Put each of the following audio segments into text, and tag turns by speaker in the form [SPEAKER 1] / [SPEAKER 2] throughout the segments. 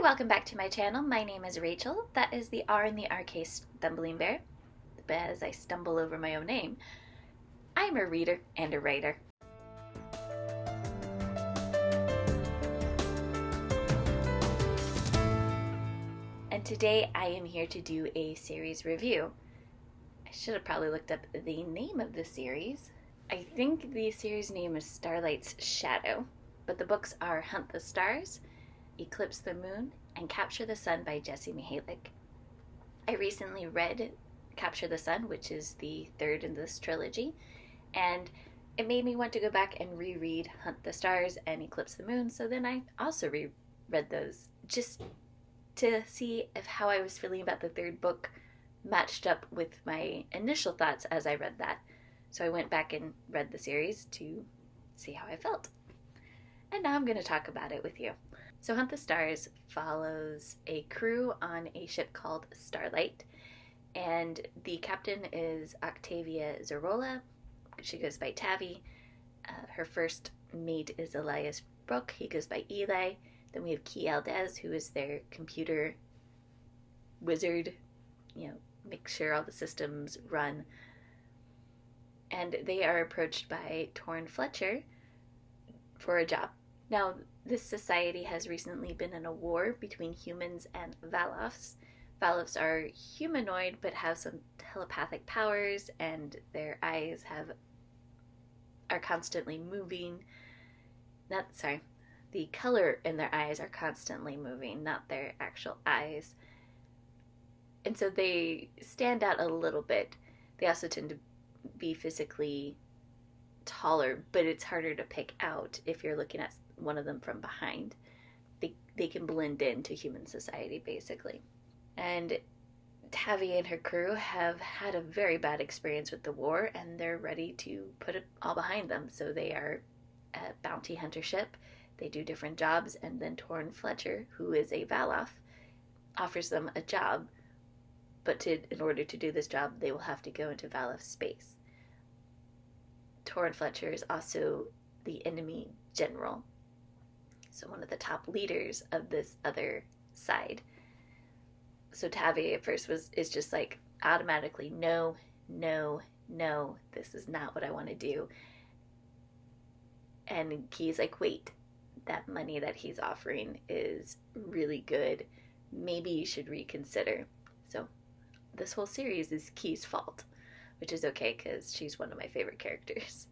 [SPEAKER 1] welcome back to my channel. My name is Rachel. That is the R in the RK Stumbling Bear. But as I stumble over my own name, I'm a reader and a writer. And today I am here to do a series review. I should have probably looked up the name of the series. I think the series name is Starlight's Shadow, but the books are Hunt the Stars, Eclipse the Moon, and Capture the Sun by Jessie Mihalik. I recently read Capture the Sun, which is the third in this trilogy, and it made me want to go back and reread Hunt the Stars and Eclipse the Moon, so then I also reread those just to see if how I was feeling about the third book matched up with my initial thoughts as I read that. So I went back and read the series to see how I felt. And now I'm going to talk about it with you. So Hunt the Stars follows a crew on a ship called Starlight, and the captain is Octavia Zarola. She goes by Tavi. Her first mate is Elias Brooke. He goes by Eli. Then we have Key Aldez, who is their computer wizard, make sure all the systems run. And they are approached by Torn Fletcher for a job. Now, this society has recently been in a war between humans and Valofs. Valofs are humanoid but have some telepathic powers, and their eyes are constantly moving. The color in their eyes are constantly moving, not their actual eyes. And so they stand out a little bit. They also tend to be physically taller, but it's harder to pick out if you're looking at one of them from behind. They can blend into human society, basically. And Tavi and her crew have had a very bad experience with the war, and they're ready to put it all behind them. So they are a bounty hunter ship. They do different jobs, and then Torn Fletcher, who is a Valof, offers them a job. But in order to do this job, they will have to go into Valof space. Torn Fletcher is also the enemy general, so one of the top leaders of this other side. So Tavi at first is just like automatically no, this is not what I want to do. And Key's like, wait, that money that he's offering is really good. Maybe you should reconsider. So this whole series is Key's fault, which is okay because she's one of my favorite characters.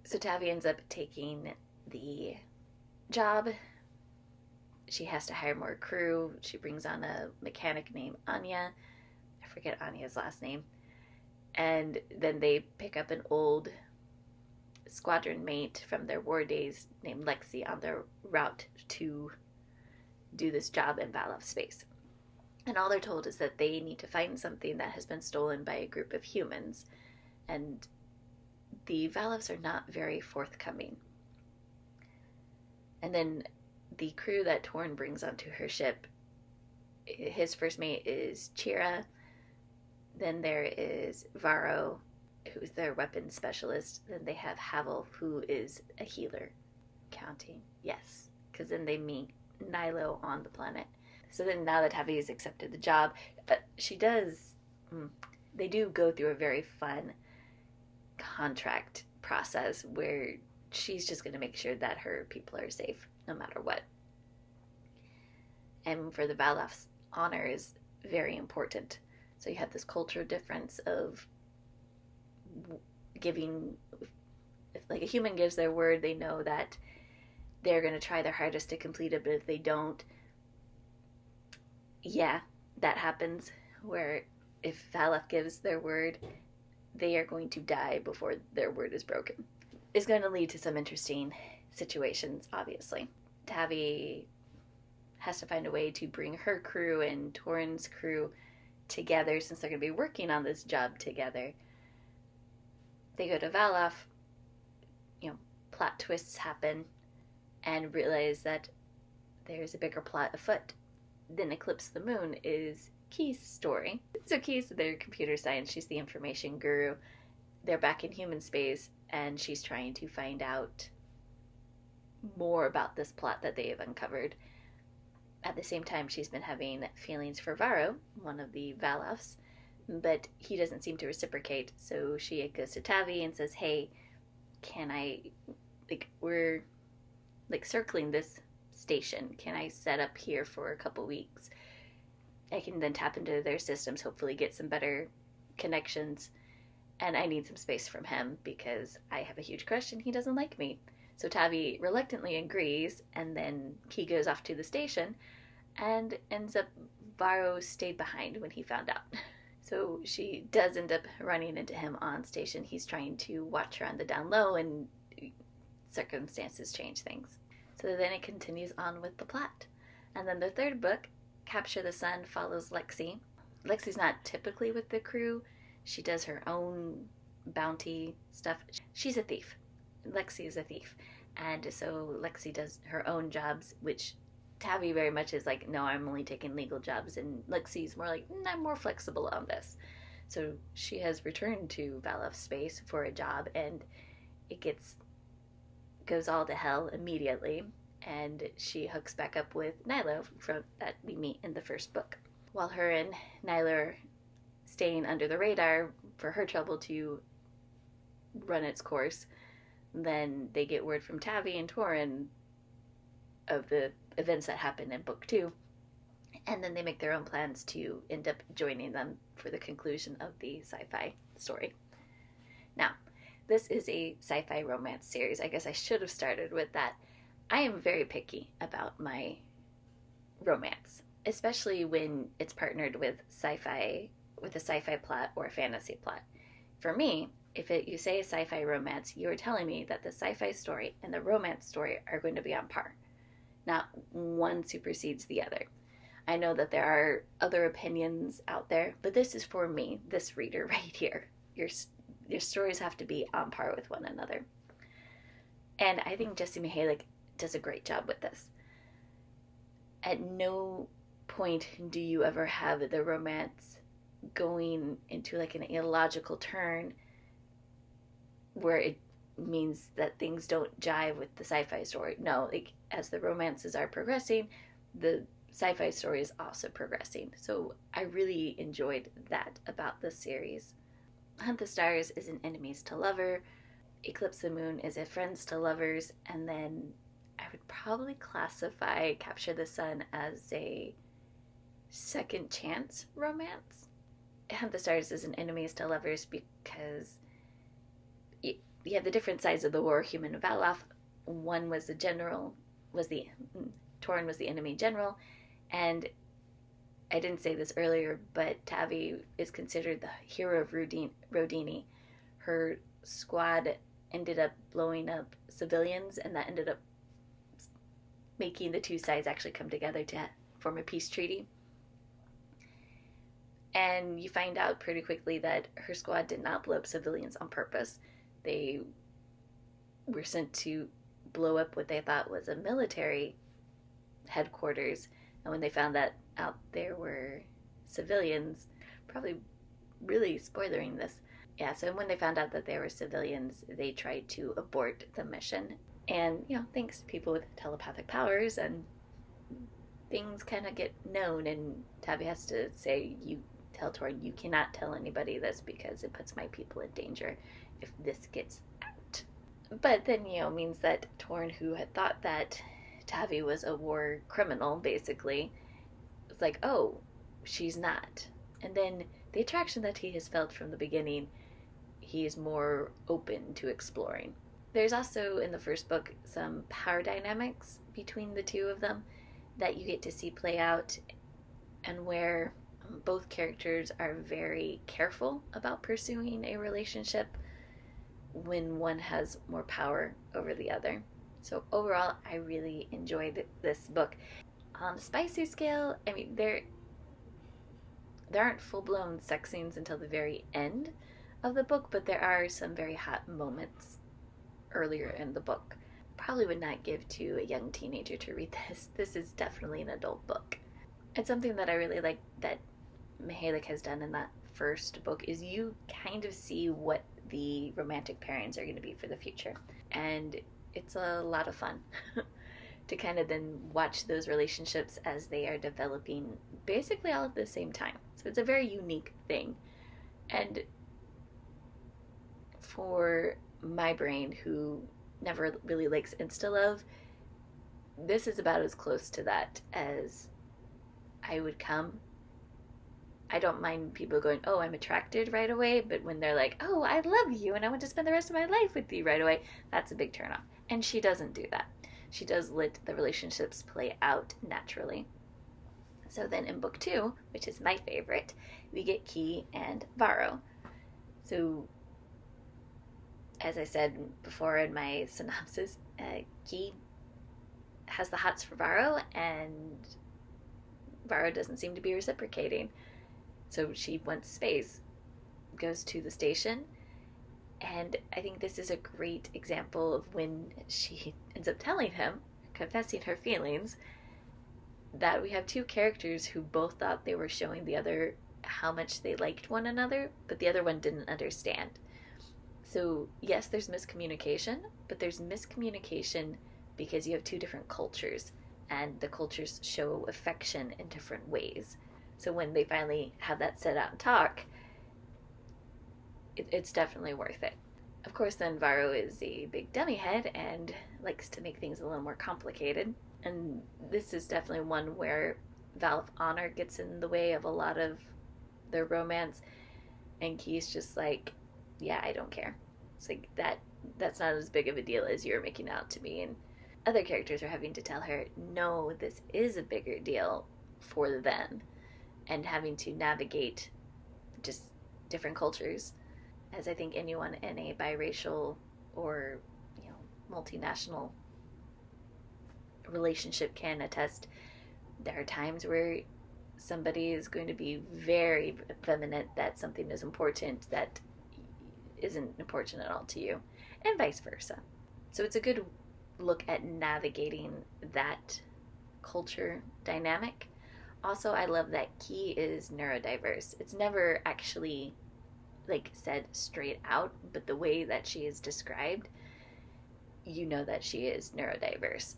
[SPEAKER 1] So Tavi ends up taking the job. She has to hire more crew. She brings on a mechanic named Anya. I forget Anya's last name. And then they pick up an old squadron mate from their war days named Lexi on their route to do this job in Valof space. And all they're told is that they need to find something that has been stolen by a group of humans. And the Valofs are not very forthcoming. And then the crew that Torn brings onto her ship, his first mate is Chira. Then there is Varro, who's their weapons specialist. Then they have Havel, who is a healer. Counting, yes. Because then they meet Nilo on the planet. So then now that Tavi has accepted the job, they do go through a very fun contract process where she's just going to make sure that her people are safe no matter what. And for the Valofs, honor is very important. So you have this cultural difference of giving, if like a human gives their word, they know that they're going to try their hardest to complete it, but if they don't, that happens, where if Valof gives their word, they are going to die before their word is broken. It's going to lead to some interesting situations, obviously. Tavi has to find a way to bring her crew and Torn's crew together since they're going to be working on this job together. They go to Valof, plot twists happen, and realize that there's a bigger plot afoot. Then Eclipse the Moon is Key's story. So Key's their computer science. She's the information guru. They're back in human space, and she's trying to find out more about this plot that they have uncovered. At the same time, she's been having feelings for Varro, one of the Valafs, but he doesn't seem to reciprocate. So she goes to Tavi and says, hey, can I, we're circling this station. Can I set up here for a couple weeks? I can then tap into their systems, hopefully get some better connections. And I need some space from him because I have a huge crush and he doesn't like me. So Tavi reluctantly agrees, and then he goes off to the station and ends up, Varro stayed behind when he found out. So she does end up running into him on station. He's trying to watch her on the down low, and circumstances change things. So then it continues on with the plot. And then the third book, Capture the Sun, follows Lexi. Lexi's not typically with the crew. She does her own bounty stuff. She's a thief. Lexi is a thief. And so Lexi does her own jobs, which Tavi very much is like, no, I'm only taking legal jobs. And Lexi's more like, I'm more flexible on this. So she has returned to Valaf space for a job, and it goes all to hell immediately. And she hooks back up with Nyla that we meet in the first book. While her and Nyla are staying under the radar for her trouble to run its course, then they get word from Tavi and Torin of the events that happen in book 2, and then they make their own plans to end up joining them for the conclusion of the sci-fi story. Now, this is a sci-fi romance series. I guess I should have started with that. I am very picky about my romance, especially when it's partnered with a sci-fi plot or a fantasy plot. For me, if you say a sci-fi romance, you are telling me that the sci-fi story and the romance story are going to be on par. Not one supersedes the other. I know that there are other opinions out there, but this is for me, this reader right here. Your stories have to be on par with one another. And I think Jessie Mihalik does a great job with this. At no point do you ever have the romance going into like an illogical turn where it means that things don't jive with the sci-fi story. No, as the romances are progressing, the sci-fi story is also progressing. So I really enjoyed that about this series. Hunt the Stars is an enemies to lover. Eclipse the Moon is a friends to lovers. And then I would probably classify Capture the Sun as a second chance romance. Hunt the Stars is an enemies to lovers because you have the different sides of the war, human and Valaf. One was Torin was the enemy general, and I didn't say this earlier, but Tavi is considered the hero of Rodini. Her squad ended up blowing up civilians, and that ended up making the two sides actually come together to form a peace treaty. And you find out pretty quickly that her squad did not blow up civilians on purpose. They were sent to blow up what they thought was a military headquarters. And when they found that out there were civilians, probably really spoilering this. Yeah, so when they found out that there were civilians, they tried to abort the mission. And, thanks to people with telepathic powers, and things kind of get known, and Tavi has to say, you tell Torin, you cannot tell anybody this because it puts my people in danger if this gets out. But then, means that Torin, who had thought that Tavi was a war criminal, basically, was like, oh, she's not. And then the attraction that he has felt from the beginning, he is more open to exploring. There's also, in the first book, some power dynamics between the two of them that you get to see play out, and where both characters are very careful about pursuing a relationship when one has more power over the other. So overall, I really enjoyed this book. On the spicy scale, there aren't full-blown sex scenes until the very end of the book, but there are some very hot moments earlier in the book. Probably would not give to a young teenager to read this. This is definitely an adult book. And something that I really like that Mihalik has done in that first book is you kind of see what the romantic pairings are going to be for the future. And it's a lot of fun to kind of then watch those relationships as they are developing basically all at the same time. So it's a very unique thing. And for my brain, who never really likes insta love, this is about as close to that as I would come. I don't mind people going, oh, I'm attracted right away, but when they're like, oh, I love you and I want to spend the rest of my life with you right away, that's a big turnoff. And she doesn't do that. She does let the relationships play out naturally. So then in book 2, which is my favorite, we get Key and Varro. So, as I said before in my synopsis, Key has the hots for Varro, and Varro doesn't seem to be reciprocating. So she wants space, goes to the station, and I think this is a great example of when she ends up telling him, confessing her feelings, that we have two characters who both thought they were showing the other how much they liked one another, but the other one didn't understand. So yes, there's miscommunication, but there's miscommunication because you have two different cultures, and the cultures show affection in different ways. So when they finally have that sit out and talk, it's definitely worth it. Of course, then Varro is a big dummy head and likes to make things a little more complicated. And this is definitely one where vow of honor gets in the way of a lot of their romance. And Key's just like, yeah, I don't care. It's like, that's not as big of a deal as you're making out to me. And other characters are having to tell her, no, this is a bigger deal for them. And having to navigate just different cultures. As I think anyone in a biracial or, multinational relationship can attest, there are times where somebody is going to be very vehement that something is important that isn't important at all to you, and vice versa. So it's a good look at navigating that culture dynamic. Also, I love that Key is neurodiverse. It's never actually said straight out, but the way that she is described, you know that she is neurodiverse.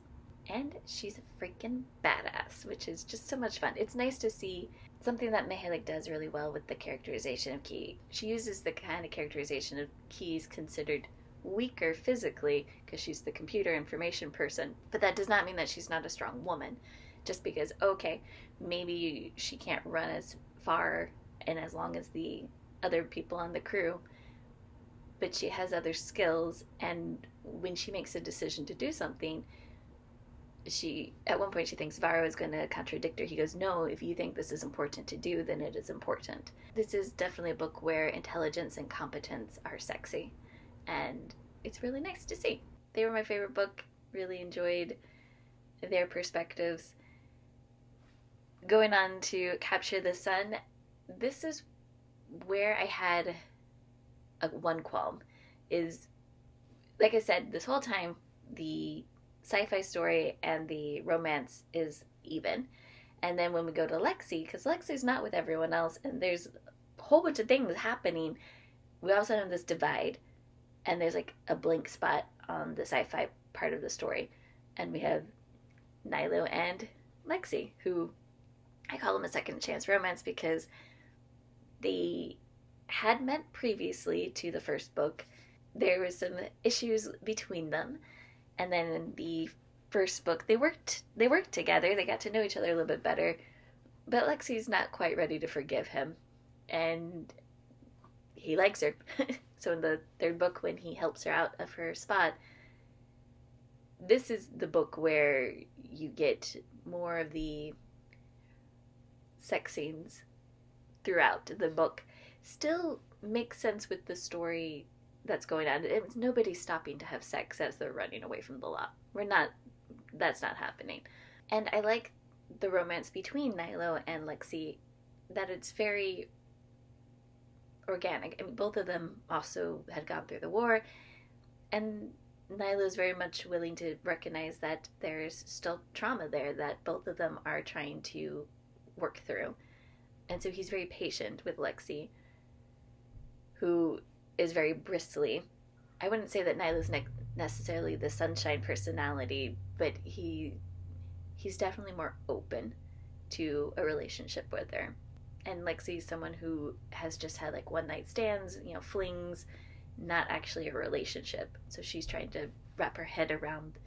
[SPEAKER 1] And she's a freaking badass, which is just so much fun. It's nice to see something that Mihalik does really well with the characterization of Key. She uses the kind of characterization of Key's considered weaker physically because she's the computer information person, but that does not mean that she's not a strong woman. Just because, okay, maybe she can't run as far and as long as the other people on the crew, but she has other skills, and when she makes a decision to do something, at one point she thinks Varro is going to contradict her. He goes, no, if you think this is important to do, then it is important. This is definitely a book where intelligence and competence are sexy, and it's really nice to see. They were my favorite book. Really enjoyed their perspectives. Going on to Capture the Sun, this is where I had one qualm. Is, like I said, this whole time, the sci-fi story and the romance is even. And then when we go to Lexi, because Lexi's not with everyone else, and there's a whole bunch of things happening, we also have this divide, and there's a blank spot on the sci-fi part of the story. And we have Nilo and Lexi, who I call them a second chance romance because they had met previously to the first book. There was some issues between them, and then in the first book they worked together. They got to know each other a little bit better, but Lexi's not quite ready to forgive him, and he likes her. So in the third book, when he helps her out of her spot, this is the book where you get more of the sex scenes throughout the book. Still makes sense with the story that's going on. It's nobody's stopping to have sex as they're running away from the law. That's not happening. And I like the romance between Nilo and Lexi, that it's very organic. I mean, both of them also had gone through the war, and Nilo is very much willing to recognize that there's still trauma there that both of them are trying to work through. And so he's very patient with Lexi, who is very bristly I wouldn't say that Nyla's necessarily the sunshine personality, but he's definitely more open to a relationship with her. And Lexi's someone who has just had like one night stands, flings, not actually a relationship. So she's trying to wrap her head around,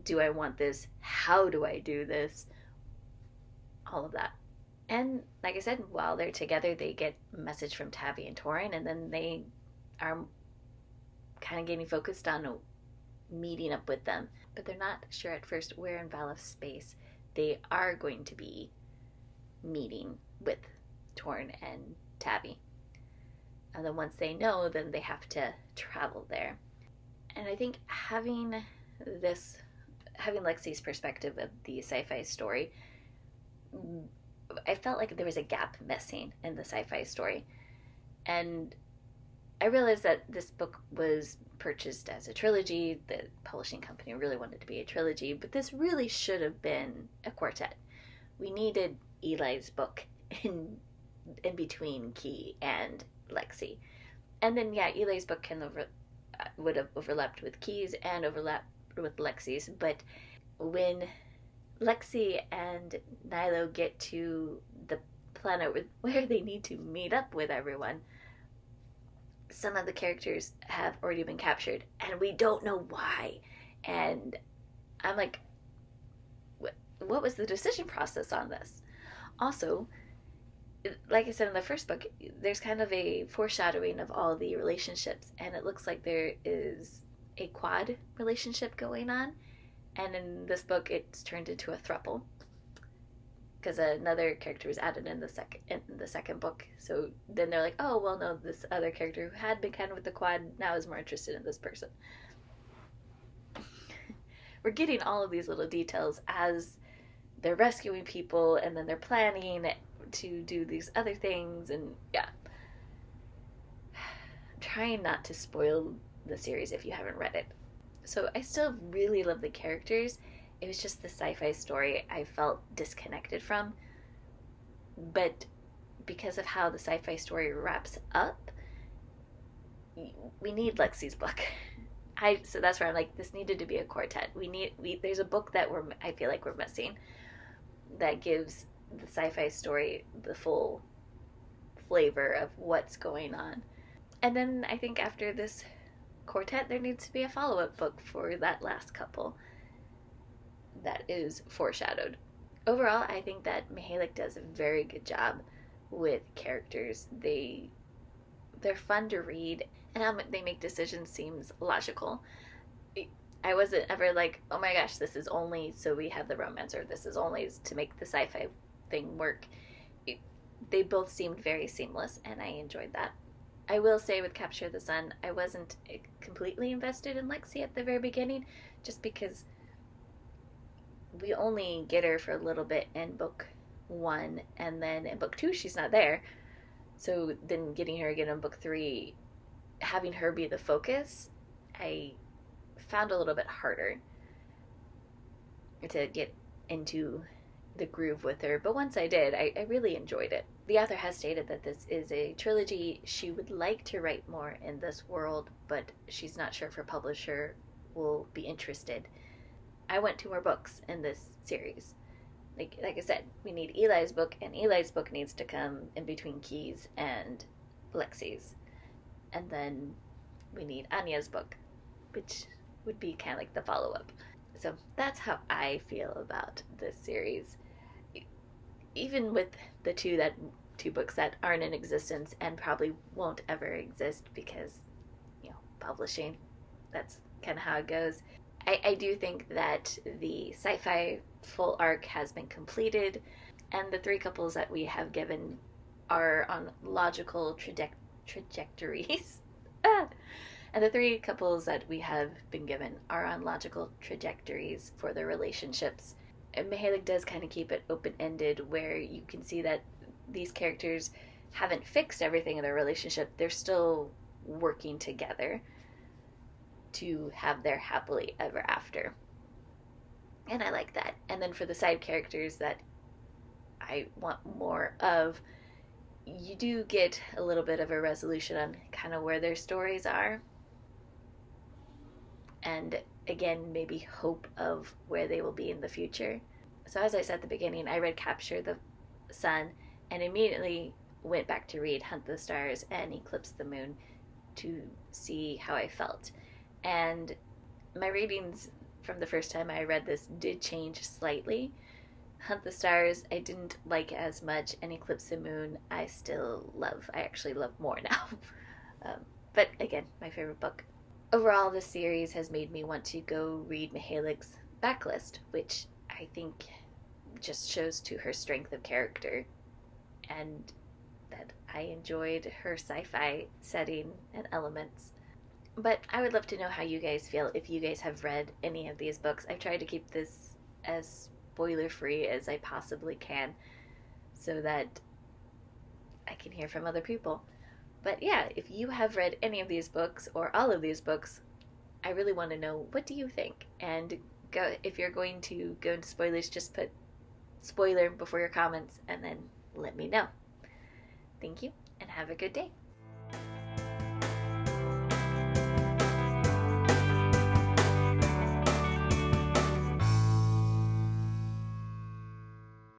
[SPEAKER 1] do I want this? How do I do this? All of that. And like I said, while they're together, they get a message from Tavi and Torin, and then they are kind of getting focused on meeting up with them. But they're not sure at first where in Valif's space they are going to be meeting with Torin and Tavi. And then once they know, then they have to travel there. And I think having Lexi's perspective of the sci-fi story, I felt like there was a gap missing in the sci-fi story. And I realized that this book was purchased as a trilogy. The publishing company really wanted it to be a trilogy, but this really should have been a quartet. We needed Eli's book in between Key and Lexi. And then, yeah, Eli's book would have overlapped with Key's and overlapped with Lexi's, but when Lexi and Nyla get to the planet where they need to meet up with everyone, some of the characters have already been captured, and we don't know why. And I'm like, what was the decision process on this? Also, like I said in the first book, there's kind of a foreshadowing of all the relationships, and it looks like there is a quad relationship going on. And in this book, it's turned into a throuple because another character was added in the second book. So then they're like, oh, well, no, this other character who had been kind of with the quad now is more interested in this person. We're getting all of these little details as they're rescuing people, and then they're planning to do these other things, and yeah. I'm trying not to spoil the series if you haven't read it. So I still really love the characters. It was just the sci-fi story I felt disconnected from. But because of how the sci-fi story wraps up, we need Lexi's book. So that's where I'm like, this needed to be a quartet. There's a book that I feel like we're missing that gives the sci-fi story the full flavor of what's going on. And then I think after this quartet, there needs to be a follow-up book for that last couple that is foreshadowed. Overall, I think that Mihalik does a very good job with characters. They're fun to read, and how they make decisions seems logical. I wasn't ever like, oh my gosh, this is only so we have the romance, or this is only to make the sci-fi thing work. They both seemed very seamless, and I enjoyed that. I will say with Capture the Sun, I wasn't completely invested in Lexi at the very beginning, just because we only get her for a little bit in book 1, and then in book 2 she's not there. So then getting her again in book 3, having her be the focus, I found a little bit harder to get into the groove with her. But once I did, I really enjoyed it. The author has stated that this is a trilogy. She would like to write more in this world, but she's not sure if her publisher will be interested. I want 2 more books in this series. Like I said, we need Eli's book, and Eli's book needs to come in between Key's and Lexi's. And then we need Anya's book, which would be kind of like the follow-up. So that's how I feel about this series. Even with the two books that aren't in existence and probably won't ever exist because, publishing, that's kind of how it goes. I do think that the sci-fi full arc has been completed, and the 3 couples that we have given are on logical trajectories. And the 3 couples that we have been given are on logical trajectories for their relationships. And Mihalik does kind of keep it open-ended, where you can see that these characters haven't fixed everything in their relationship. They're still working together to have their happily ever after. And I like that. And then for the side characters that I want more of, you do get a little bit of a resolution on kind of where their stories are. and again, maybe hope of where they will be in the future. So as I said at the beginning, I read Capture the Sun and immediately went back to read Hunt the Stars and Eclipse the Moon to see how I felt. And my ratings from the first time I read this did change slightly. Hunt the Stars I didn't like as much, and Eclipse the Moon I still love. I actually love more now. But again, my favorite book. Overall, this series has made me want to go read Mihalik's backlist, which I think just shows to her strength of character and that I enjoyed her sci-fi setting and elements. But I would love to know how you guys feel if you guys have read any of these books. I've tried to keep this as spoiler-free as I possibly can so that I can hear from other people. But yeah, if you have read any of these books or all of these books, I really want to know, what do you think? And if you're going to go into spoilers, just put spoiler before your comments and then let me know. Thank you and have a good day.